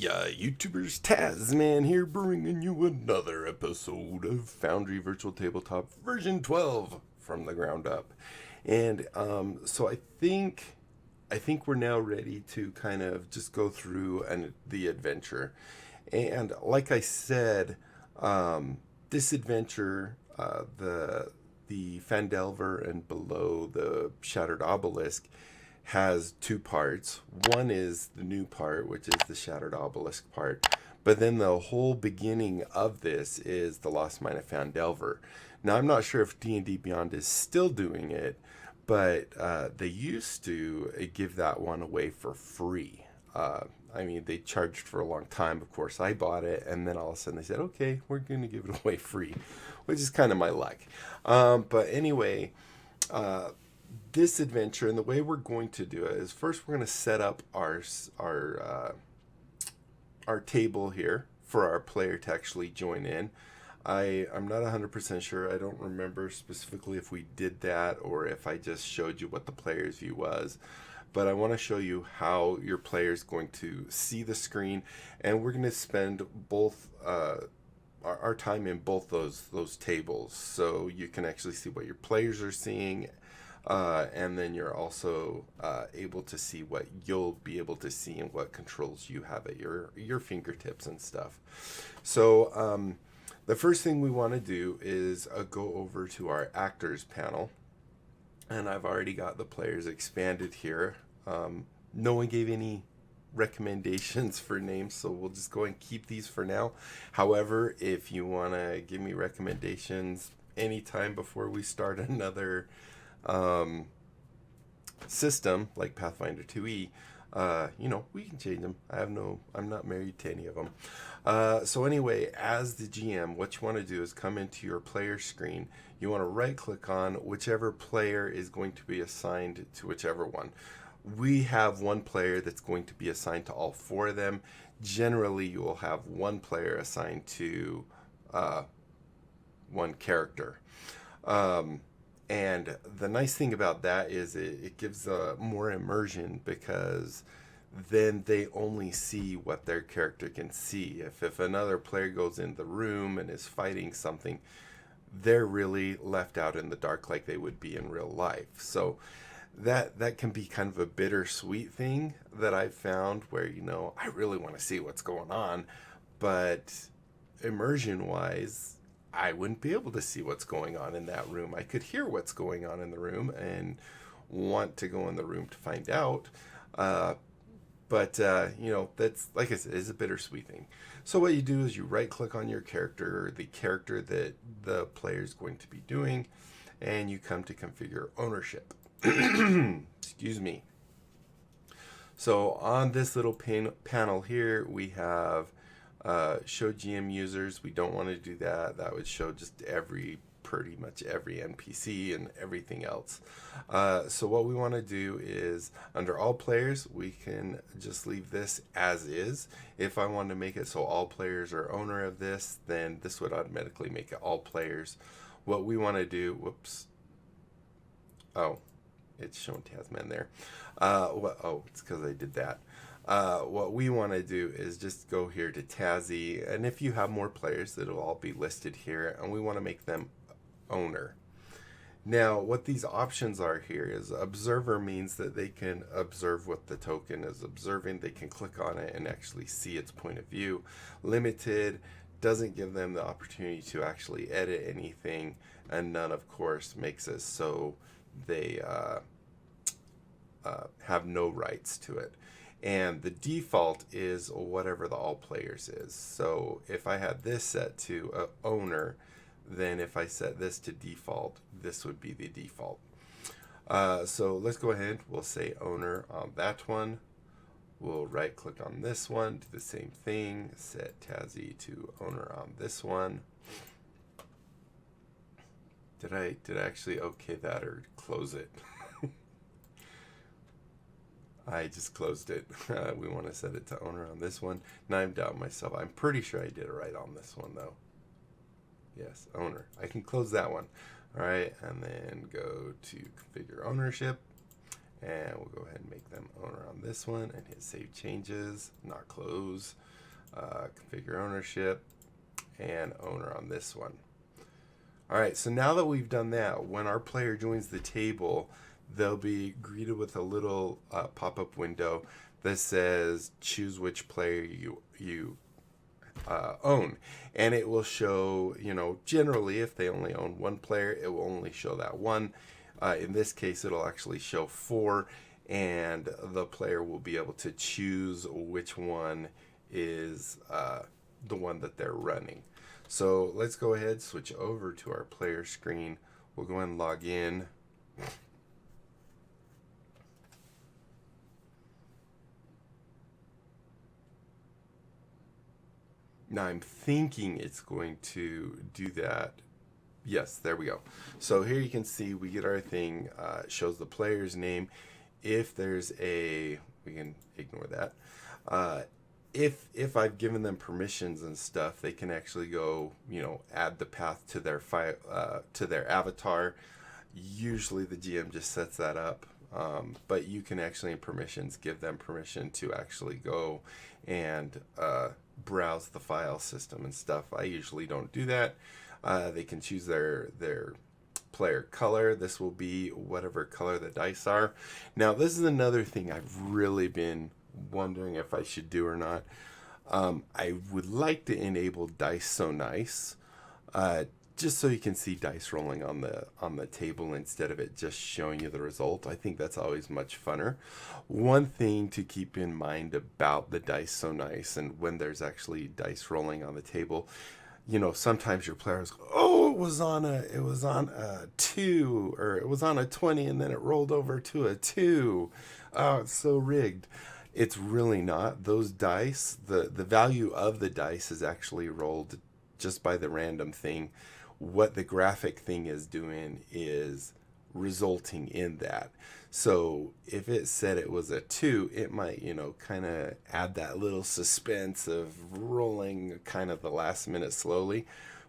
Yeah, YouTubers, Tasman here, bringing you another episode of Foundry Virtual Tabletop version 12 from the ground up. And so I think we're now ready to kind of just go through the adventure. And like I said, this adventure, the Fandelver and below the Shattered Obelisk, has two parts. One is the new part, which is the Shattered Obelisk part. But then the whole beginning of this is the Lost Mine of Fandelver. Now, I'm not sure if D&D Beyond is still doing it, but they used to give that one away for free. I mean, they charged for a long time. Of course, I bought it, and then all of a sudden they said, okay, we're going to give it away free, which is kind of my luck. But anyway, this adventure, and the way we're going to do it is first we're going to set up our table here for our player to actually join in. I'm not 100% sure. I don't remember specifically if we did that or if I just showed you what the player's view was. But I want to show you how your player is going to see the screen, and we're going to spend both our time in both those tables, so you can actually see what your players are seeing, and then you're also able to see what you'll be able to see and what controls you have at your fingertips and stuff. So the first thing we want to do is go over to our actors panel. And I've already got the players expanded here. No one gave any recommendations for names, so we'll just go and keep these for now. However, if you want to give me recommendations anytime before we start another system like Pathfinder 2E, we can change them. I'm not married to any of them. So anyway, as the GM, what you want to do is come into your player screen. You want to right click on whichever player is going to be assigned to whichever one. We have one player that's going to be assigned to all four of them. Generally, you will have one player assigned to one character. And the nice thing about that is it gives more immersion, because then they only see what their character can see. If another player goes in the room and is fighting something, they're really left out in the dark like they would be in real life. So that can be kind of a bittersweet thing that I've found, where I really want to see what's going on, but immersion wise, I wouldn't be able to see what's going on in that room. I could hear what's going on in the room and want to go in the room to find out. But that's, like I said, is a bittersweet thing. So what you do is you right click on your character, or the character that the player is going to be doing, and you come to configure ownership. Excuse me. So on this little panel here, we have show GM users. We don't want to do that. That would show just pretty much every NPC and everything else. So what we want to do is, under all players, we can just leave this as is. If I want to make it so all players are owner of this, then this would automatically make it all players. What we want to do, whoops. Oh, it's showing Tasman there. It's because I did that. What we want to do is just go here to Tazzy, and if you have more players, it'll all be listed here, and we want to make them owner. Now, what these options are here is observer means that they can observe what the token is observing. They can click on it and actually see its point of view. Limited doesn't give them the opportunity to actually edit anything, and none, of course, makes it so they have no rights to it. And the default is whatever the all players is. So if I had this set to owner, then if I set this to default, this would be the default. So let's go ahead. We'll say owner on that one. We'll right click on this one, do the same thing, set Tazzy to owner on this one. Did I actually okay that or close it? I just closed it. We want to set it to owner on this one. Now I'm doubting myself. I'm pretty sure I did it right on this one though. Yes, owner. I can close that one. All right, and then go to configure ownership, And we'll go ahead and make them owner on this one and hit save changes, not close, configure ownership, and owner on this one. All right, so now that we've done that, when our player joins the table, they'll be greeted with a little pop-up window that says choose which player you own, and it will show, generally if they only own one player, it will only show that one. In this case, it'll actually show 4, and the player will be able to choose which one is the one that they're running. So let's go ahead, switch over to our player screen. We'll go and log in. Now I'm thinking it's going to do that. Yes, there we go. So here you can see we get our thing, shows the player's name. If there's we can ignore that. If I've given them permissions and stuff, they can actually go, add the path to their to their avatar. Usually the GM just sets that up, but you can actually in permissions give them permission to actually go and browse the file system and stuff. I usually don't do that. They can choose their player color. This will be whatever color the dice are. Now this is another thing I've really been wondering if I should do or not. I would like to enable Dice So Nice, just so you can see dice rolling on the table instead of it just showing you the result. I think that's always much funner. One thing to keep in mind about the Dice So Nice and when there's actually dice rolling on the table, sometimes your players go, oh, it was on a 2, or it was on a 20 and then it rolled over to a 2. Oh, it's so rigged. It's really not. Those dice, the value of the dice is actually rolled just by the random thing. What the graphic thing is doing is resulting in that. So if it said it was a 2, it might, kind of add that little suspense of rolling kind of the last minute slowly,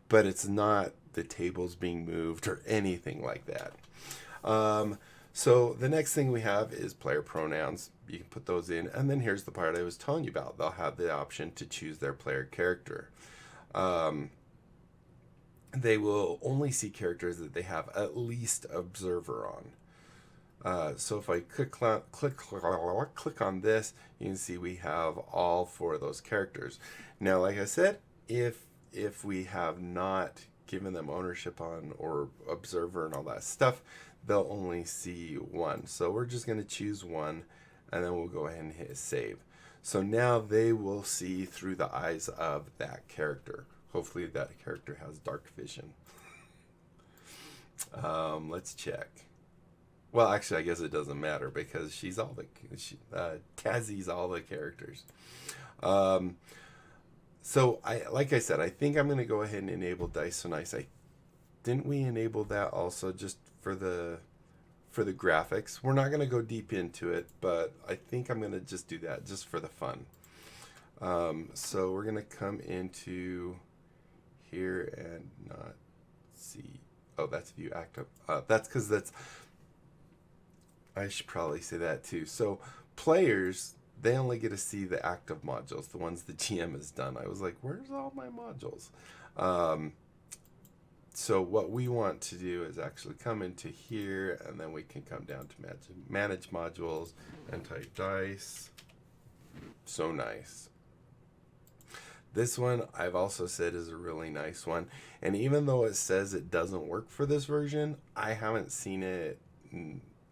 but it's not the tables being moved or anything like that. So the next thing we have is player pronouns. You can put those in, and then here's the part I was telling you about. They'll have the option to choose their player character. They will only see characters that they have at least observer on. So if I click on this, you can see we have all 4 of those characters. Now, like I said, if we have not given them ownership on or observer and all that stuff, they'll only see 1. So we're just going to choose 1, and then we'll go ahead and hit save. So now they will see through the eyes of that character. Hopefully that character has dark vision. Let's check. Well, actually, I guess it doesn't matter because she's all Tazzie's all the characters. So like I said, I think I'm going to go ahead and enable Dice So Nice. Didn't we enable that also just for the graphics? We're not going to go deep into it, but I think I'm going to just do that just for the fun. So we're going to come into here and not see. Oh, that's view active. That's because I should probably say that too. So players, they only get to see the active modules, the ones the GM has done. I was like, where's all my modules? So what we want to do is actually come into here, and then we can come down to manage modules and type Dice So Nice. This one I've also said is a really nice one, and even though it says it doesn't work for this version, I haven't seen it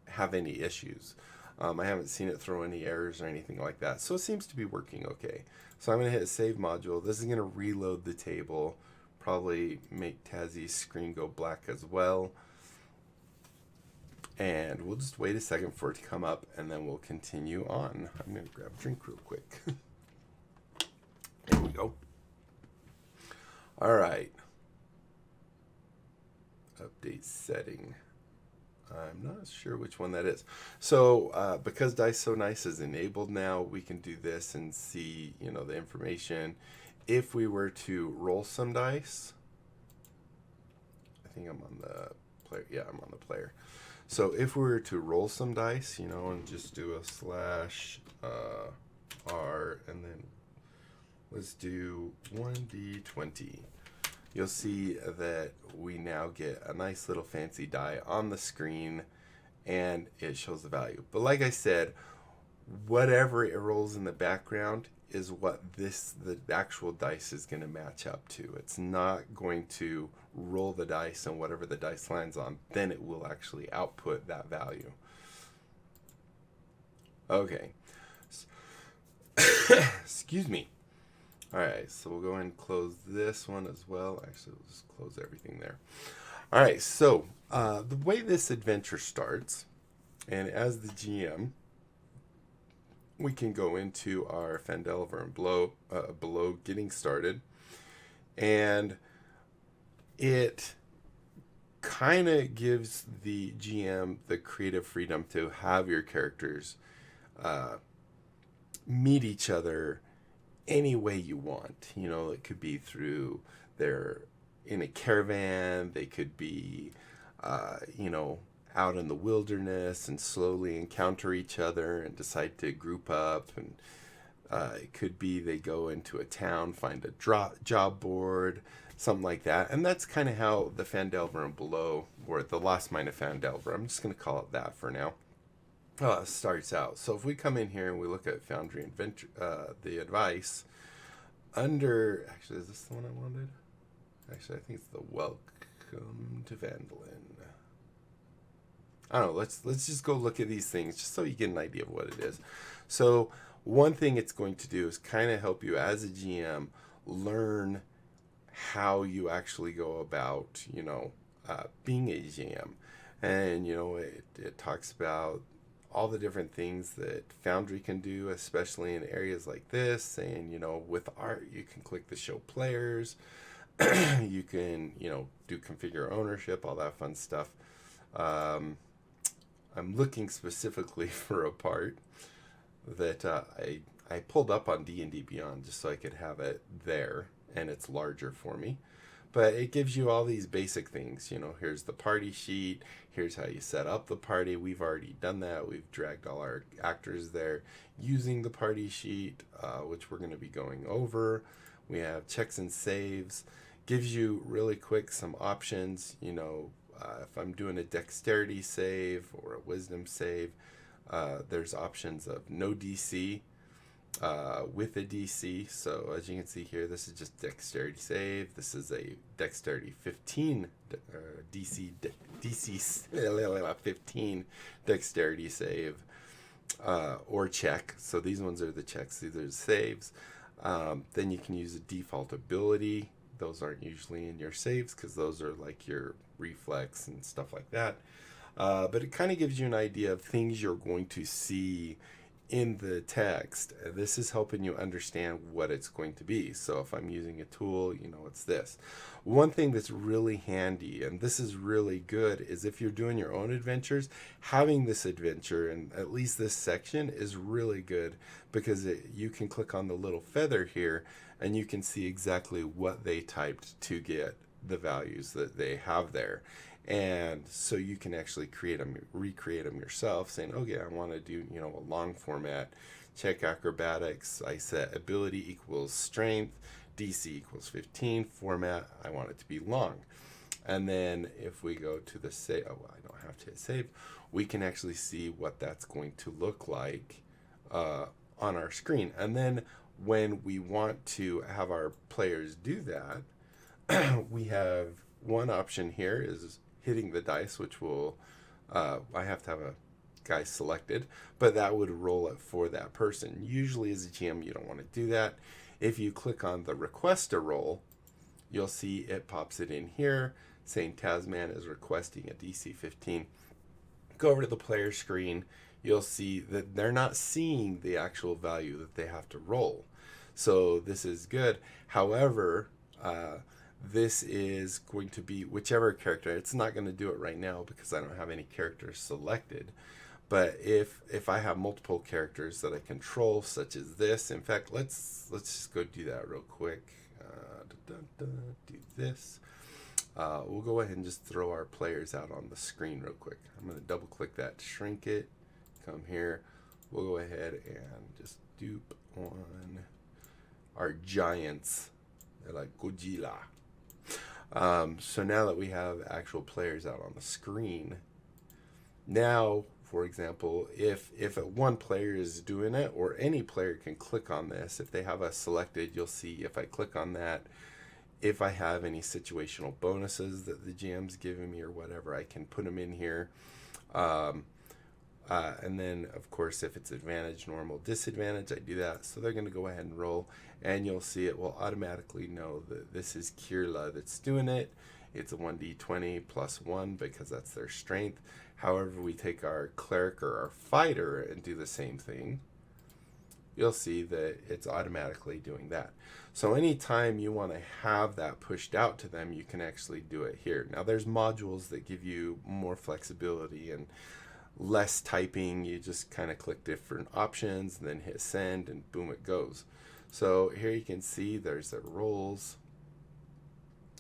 have any issues. I haven't seen it throw any errors or anything like that, so it seems to be working okay. So I'm going to hit save module. This is going to reload the table, probably make Tazzie's screen go black as well, and we'll just wait a second for it to come up, and then we'll continue on. I'm going to grab a drink real quick. There we go. All right. Update setting. I'm not sure which one that is. So because Dice So Nice is enabled now, we can do this and see, the information. If we were to roll some dice, I think I'm on the player. Yeah, I'm on the player. So if we were to roll some dice, you know, and just do a slash R, and then let's do 1d20. You'll see that we now get a nice little fancy die on the screen, and it shows the value. But like I said, whatever it rolls in the background is what the actual dice is going to match up to. It's not going to roll the dice, and whatever the dice lands on, then it will actually output that value. Okay. Excuse me. Alright, so we'll go ahead and close this one as well. Actually, we'll just close everything there. Alright, so the way this adventure starts, and as the GM, we can go into our Phandelver and below getting started, and it kind of gives the GM the creative freedom to have your characters meet each other any way you want. You know, it could be through they're in a caravan, they could be you know, out in the wilderness and slowly encounter each other and decide to group up, and it could be they go into a town, find a job board, something like that. And that's kind of how the Phandelver and below, or the Lost Mine of Phandelver, I'm just going to call it that for now, starts out. So if we come in here and we look at Foundry the advice, under, actually, is this the one I wanted? Actually, I think it's the Welcome to Phandalin. I don't know, let's just go look at these things just so you get an idea of what it is. So one thing it's going to do is kind of help you as a GM learn how you actually go about, you know, being a GM. And, you know, it talks about all the different things that Foundry can do, especially in areas like this. And, you know, with art, you can click the show players. You can, you know, do configure ownership, all that fun stuff. I'm looking specifically for a part that I pulled up on D&D Beyond just so I could have it there, and it's larger for me. But it gives you all these basic things. You know, here's the party sheet. Here's how you set up the party. We've already done that. We've dragged all our actors there using the party sheet, which we're going to be going over. We have checks and saves. Gives you really quick some options. You know, if I'm doing a dexterity save or a wisdom save, there's options of no DC with a DC. So as you can see here, this is just dexterity save. This is a dexterity 15 DC 15 dexterity save or check. So these ones are the checks. These are the saves. Then you can use a default ability. Those aren't usually in your saves because those are like your reflex and stuff like that. But it kind of gives you an idea of things you're going to see in the text. This is helping you understand what it's going to be. So if I'm using a tool, you know, it's this. One thing that's really handy, and this is really good, is if you're doing your own adventures, having this adventure, and at least this section, is really good because you can click on the little feather here and you can see exactly what they typed to get the values that they have there. And so you can actually create them, recreate them yourself, saying, okay, I want to do, you know, a long format, check acrobatics, I set ability equals strength, DC equals 15, format, I want it to be long. And then if we go to the save, oh, I don't have to hit save, we can actually see what that's going to look like on our screen. And then when we want to have our players do that, we have one option here is hitting the dice, which will, I have to have a guy selected, but that would roll it for that person. Usually as a GM, you don't want to do that. If you click on the request a roll, you'll see it pops it in here saying Tasman is requesting a DC 15. Go over to the player screen, you'll see that they're not seeing the actual value that they have to roll. So this is good. However, this is going to be whichever character. It's not going to do it right now because I don't have any characters selected. But if I have multiple characters that I control, such as this, in fact, let's just go do that real quick. Do this. we'll go ahead and just throw our players out on the screen real quick. I'm going to double click that to shrink it. Come here. We'll go ahead and just dupe on our giants. They're like Godzilla. So now that we have actual players out on the screen, now, for example, if one player is doing it, or any player can click on this, if they have us selected, you'll see if I click on that, if I have any situational bonuses that the GM's giving me or whatever, I can put them in here. And then, of course, if it's advantage, normal, disadvantage, I do that. So they're going to go ahead and roll, and you'll see it will automatically know that this is Kirla that's doing it. It's a 1d20 plus 1 because that's their strength. However, we take our cleric or our fighter and do the same thing, you'll see that it's automatically doing that. So anytime you want to have that pushed out to them, you can actually do it here. Now, there's modules that give you more flexibility and less typing. You just kind of click different options and then hit send, and boom, it goes. So here you can see there's their rolls,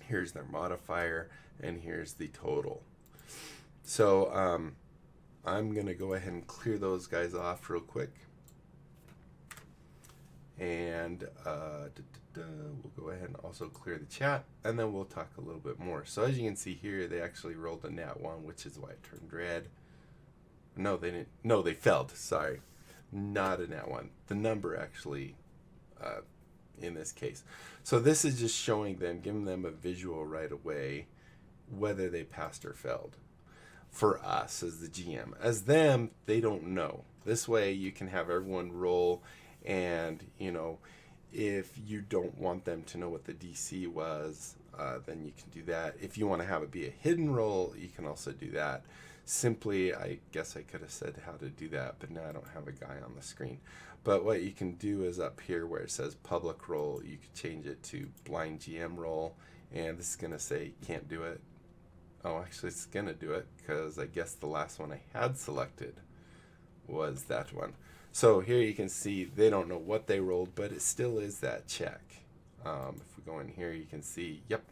here's their modifier, and here's the total. So I'm going to go ahead and clear those guys off real quick. And we'll go ahead and also clear the chat, and then we'll talk a little bit more. So as you can see here, they actually rolled a nat 1, which is why it turned red. No, they didn't. No, they failed. Sorry. Not a nat 1. The number actually in this case. So this is just showing them, giving them a visual right away whether they passed or failed. For us as the GM. As them, they don't know. This way you can have everyone roll, and you know, if you don't want them to know what the DC was, then you can do that. If you want to have it be a hidden roll, you can also do that. Simply, I guess I could have said how to do that, but now I don't have a guy on the screen. But what you can do is up here where it says public roll, you could change it to blind GM roll, and this is going to say can't do it. Oh, actually it's going to do it because I guess the last one I had selected was that one. So here you can see they don't know what they rolled, but it still is that check. If we go in here, you can see, yep.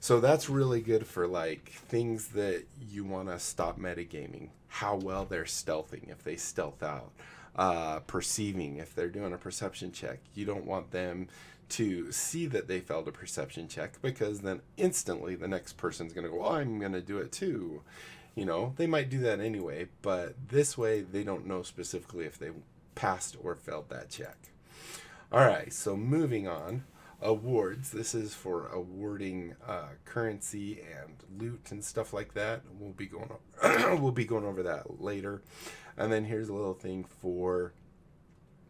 So that's really good for like things that you want to stop metagaming. How well they're stealthing, if they stealth out. Perceiving, if they're doing a perception check. You don't want them to see that they failed a perception check, because then instantly the next person's going to go, oh, I'm going to do it too. You know, they might do that anyway, but this way they don't know specifically if they passed or failed that check. All right, so moving on. Awards. This is for awarding currency and loot and stuff like that. We'll be going over that later. And then here's a little thing for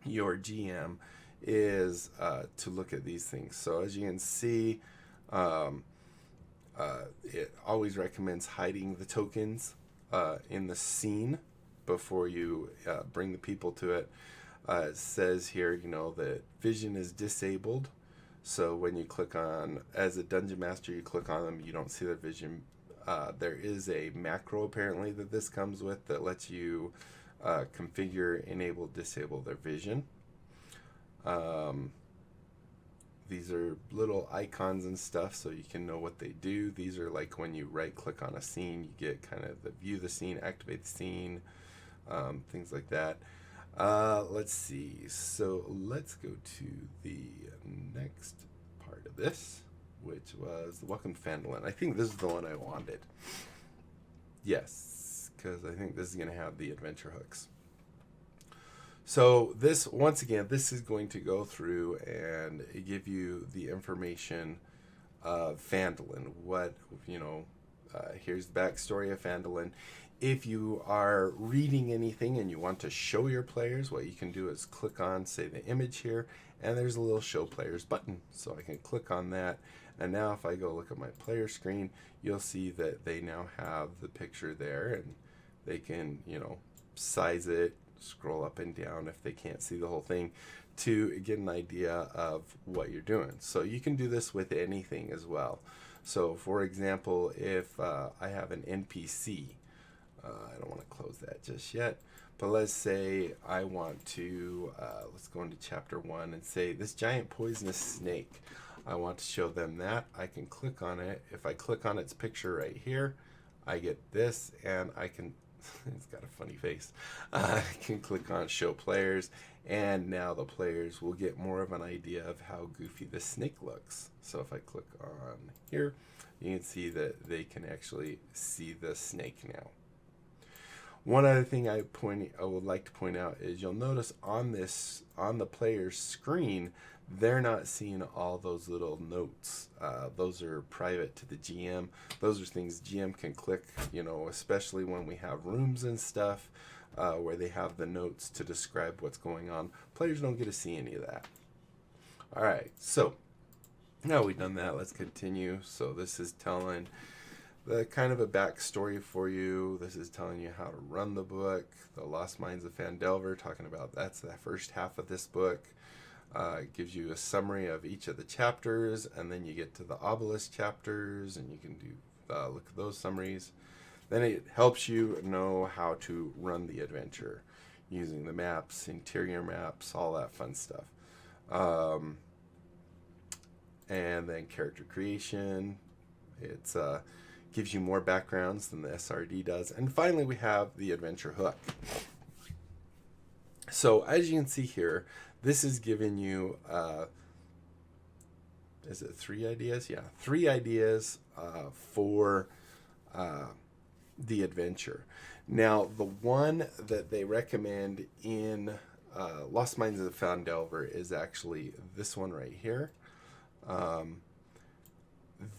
your GM is to look at these things. So as you can see, it always recommends hiding the tokens in the scene before you bring the people to it. It says here, you know, that vision is disabled. So when you click on, as a dungeon master, you click on them, you don't see their vision. There is a macro apparently that this comes with that lets you configure, enable, disable their vision. These are little icons and stuff so you can know what they do. These are like when you right click on a scene, you get kind of the view the scene, activate the scene, things like that. Let's see. So let's go to the next part of this, which was the Welcome to Phandalin. I think this is the one I wanted. Yes, because I think this is going to have the adventure hooks. So this, once again, this is going to go through and give you the information of Phandalin. What, you know, here's the backstory of Phandalin. If you are reading anything and you want to show your players, what you can do is click on, say, the image here, and there's a little show players button. So I can click on that. And now if I go look at my player screen, you'll see that they now have the picture there, and they can, you know, size it, scroll up and down if they can't see the whole thing to get an idea of what you're doing. So you can do this with anything as well. So for example, if I have an NPC, I don't want to close that just yet, but let's say I want to, let's go into chapter 1 and say this giant poisonous snake. I want to show them that, I can click on it. If I click on its picture right here, I get this, and I can, it's got a funny face. I can click on show players, and now the players will get more of an idea of how goofy the snake looks. So if I click on here, you can see that they can actually see the snake now. One other thing I would like to point out is you'll notice on the player's screen, they're not seeing all those little notes. Those are private to the GM. Those are things GM can click, especially when we have rooms and stuff where they have the notes to describe what's going on. Players don't get to see any of that. All right, so now we've done that, let's continue. So this is telling the kind of a backstory for you. This is telling you how to run the book. The Lost Mines of Phandelver, talking about that's the first half of this book. It gives you a summary of each of the chapters, and then you get to the obelisk chapters, and you can do look at those summaries. Then it helps you know how to run the adventure using the maps, interior maps, all that fun stuff. And then character creation. It's gives you more backgrounds than the SRD does. And finally, we have the adventure hook. So as you can see here, this is giving you, is it 3 ideas? Yeah, 3 ideas for the adventure. Now, the one that they recommend in Lost Mines of Phandelver is actually this one right here.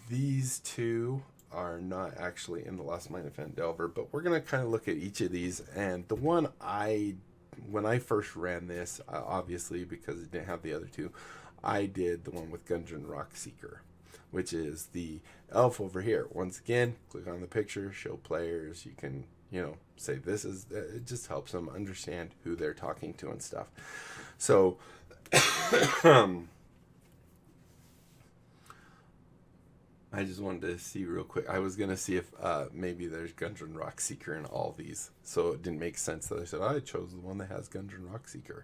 These two are not actually in the Lost Mine of Phandelver, but we're going to kind of look at each of these. And the one when I first ran this, obviously because it didn't have the other two, I did the one with Gundren Rockseeker, which is the elf over here. Once again, click on the picture, show players. You can, say this is, it just helps them understand who they're talking to and stuff. So, I just wanted to see real quick. I was going to see if maybe there's Gundren Rockseeker in all these. So it didn't make sense that I said, I chose the one that has Gundren Rockseeker.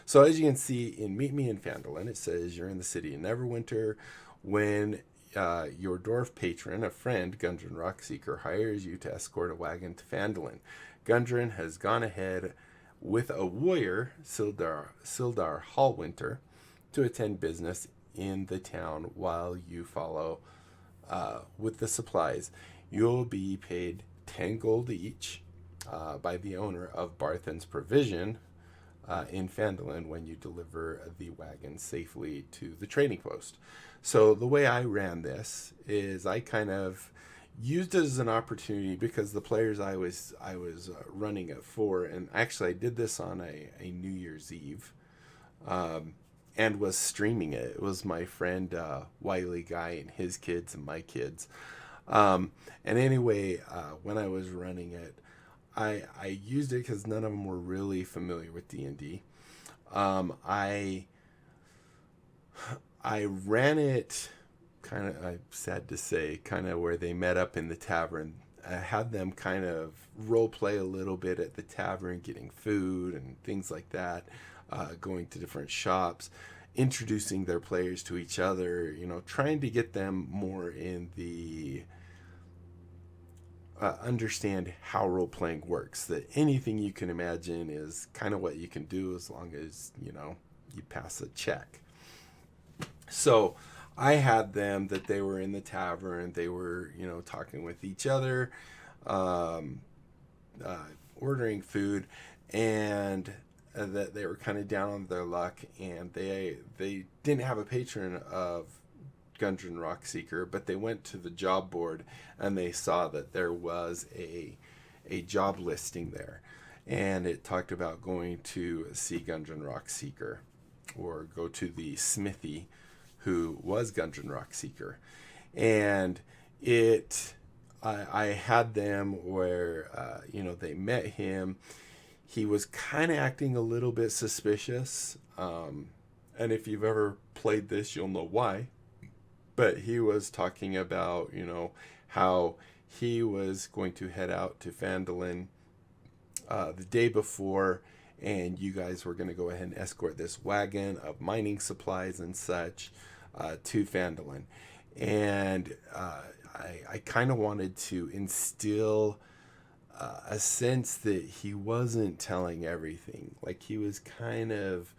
So as you can see in Meet Me in Phandalin, it says you're in the city of Neverwinter when your dwarf patron, a friend, Gundren Rockseeker, hires you to escort a wagon to Phandalin. Gundren has gone ahead with a warrior, Sildar Hallwinter, to attend business in the town while you follow with the supplies. You'll be paid 10 gold each by the owner of Barthen's Provision in Phandalin when you deliver the wagon safely to the trading post. So the way I ran this is I kind of used it as an opportunity because the players I was running it for, and actually I did this on a New Year's Eve, and was streaming it. It was my friend Wiley Guy and his kids and my kids. And anyway, when I was running it, I used it because none of them were really familiar with D&D. I ran it kind of, I'm sad to say, kind of where they met up in the tavern. I had them kind of role play a little bit at the tavern, getting food and things like that. Going to different shops, introducing their players to each other, trying to get them more in the understand how role-playing works, that anything you can imagine is kind of what you can do as long as, you pass a check. So I had them that they were in the tavern, they were, talking with each other, ordering food, and that they were kind of down on their luck, and they didn't have a patron of Gundren Rockseeker, but they went to the job board and they saw that there was a job listing there, and it talked about going to see Gundren Rockseeker or go to the smithy who was Gundren Rockseeker. And I had them where they met him. He was kind of acting a little bit suspicious, and if you've ever played this, you'll know why. But he was talking about, how he was going to head out to Phandalin the day before, and you guys were going to go ahead and escort this wagon of mining supplies and such to Phandalin. And I kind of wanted to instill a sense that he wasn't telling everything. Like, he was kind of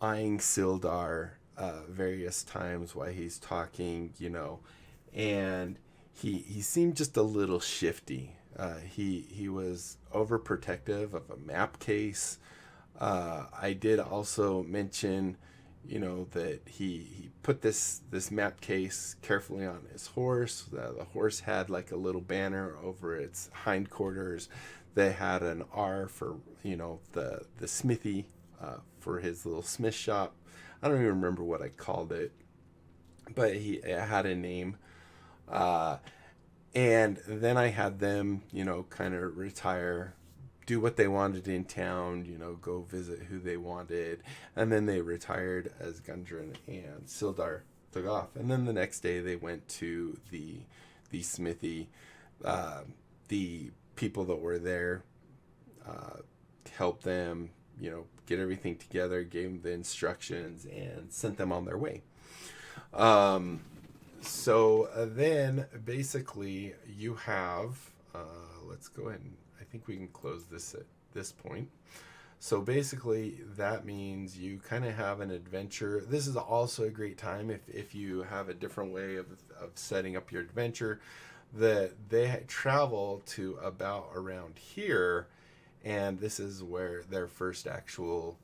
eyeing Sildar various times while he's talking, and he seemed just a little shifty. He was overprotective of a map case. I did also mention, that he put this map case carefully on his horse. The horse had like a little banner over its hindquarters. They had an R for, the smithy, for his little smith shop. I don't even remember what I called it, but it had a name. And then I had them, kind of retire, do what they wanted in town, go visit who they wanted. And then they retired as Gundren and Sildar took off. And then the next day they went to the smithy. The people that were there helped them, get everything together, gave them the instructions, and sent them on their way. So then basically you have, let's go ahead and I think we can close this at this point. So basically that means you kind of have an adventure. This is also a great time if you have a different way of setting up your adventure, that they travel to about around here, and this is where their first actual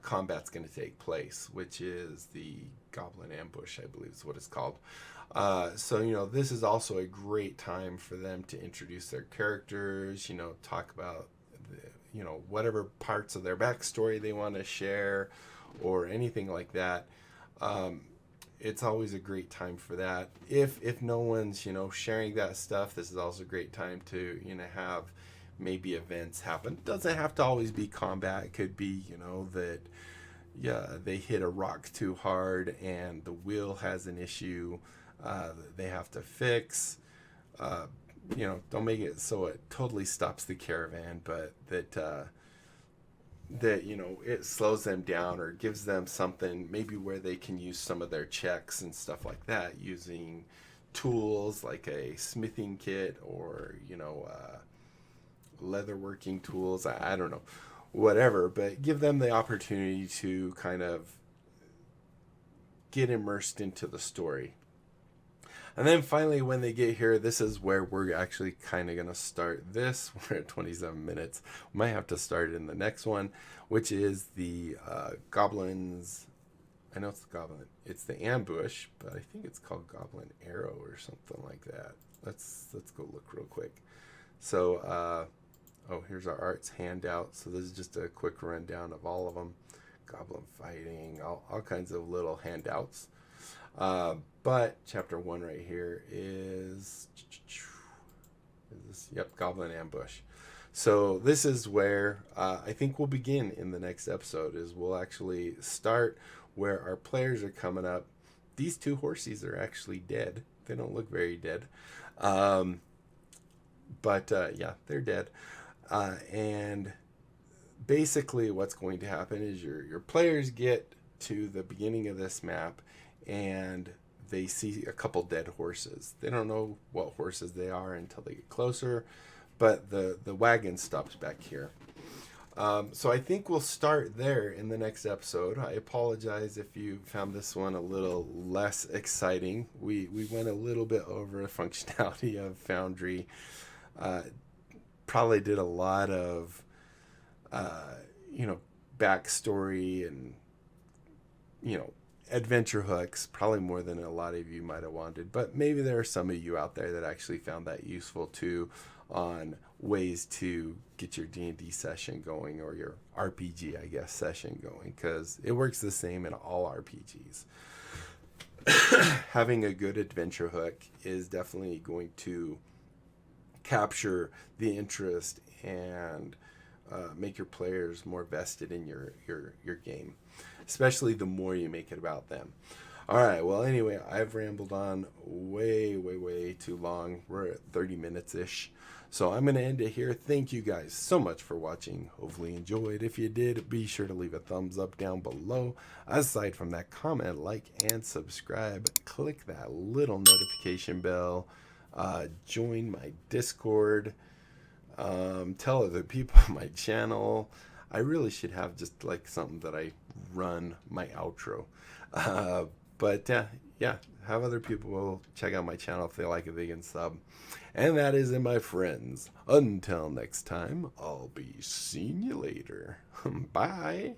combat's going to take place, which is the Goblin Ambush, I believe is what it's called. So, this is also a great time for them to introduce their characters, talk about, whatever parts of their backstory they want to share or anything like that. It's always a great time for that. If no one's, sharing that stuff, this is also a great time to, have maybe events happen. It doesn't have to always be combat. It could be, that they hit a rock too hard and the wheel has an issue that they have to fix. Don't make it so it totally stops the caravan, but that it slows them down or gives them something maybe where they can use some of their checks and stuff like that using tools like a smithing kit or leatherworking tools. I don't know, whatever, but give them the opportunity to kind of get immersed into the story. And then finally, when they get here, this is where we're actually kind of going to start this. We're at 27 minutes. We might have to start in the next one, which is the goblins. I know it's the goblin. It's the ambush, but I think it's called Goblin Arrow or something like that. Let's go look real quick. So, here's our arts handout. So this is just a quick rundown of all of them. Goblin fighting, all kinds of little handouts. But chapter 1 right here is this, Goblin Ambush. So this is where I think we'll begin in the next episode. Is we'll actually start where our players are coming up. These two horsies are actually dead. They don't look very dead, but they're dead. And basically, what's going to happen is your players get to the beginning of this map, and they see a couple dead horses. They don't know what horses they are until they get closer, but the wagon stops back here. So I think we'll start there in the next episode. I apologize if you found this one a little less exciting. We went a little bit over the functionality of Foundry. Probably did a lot of, backstory and, adventure hooks, probably more than a lot of you might have wanted, but maybe there are some of you out there that actually found that useful too, on ways to get your D&D session going, or your RPG, I guess, session going, because it works the same in all RPGs. Having a good adventure hook is definitely going to capture the interest and make your players more vested in your game, especially the more you make it about them. All right. Well, anyway, I've rambled on way too long. We're at 30 minutes ish. So I'm going to end it here. Thank you guys so much for watching. Hopefully you enjoyed. If you did, be sure to leave a thumbs up down below. Aside from that, comment, like, and subscribe. Click that little notification bell. Join my Discord. Tell other people my channel. I really should have just like something that I run my outro. But yeah, have other people check out my channel if they like it, they can sub. And that is it, my friends. Until next time, I'll be seeing you later. Bye.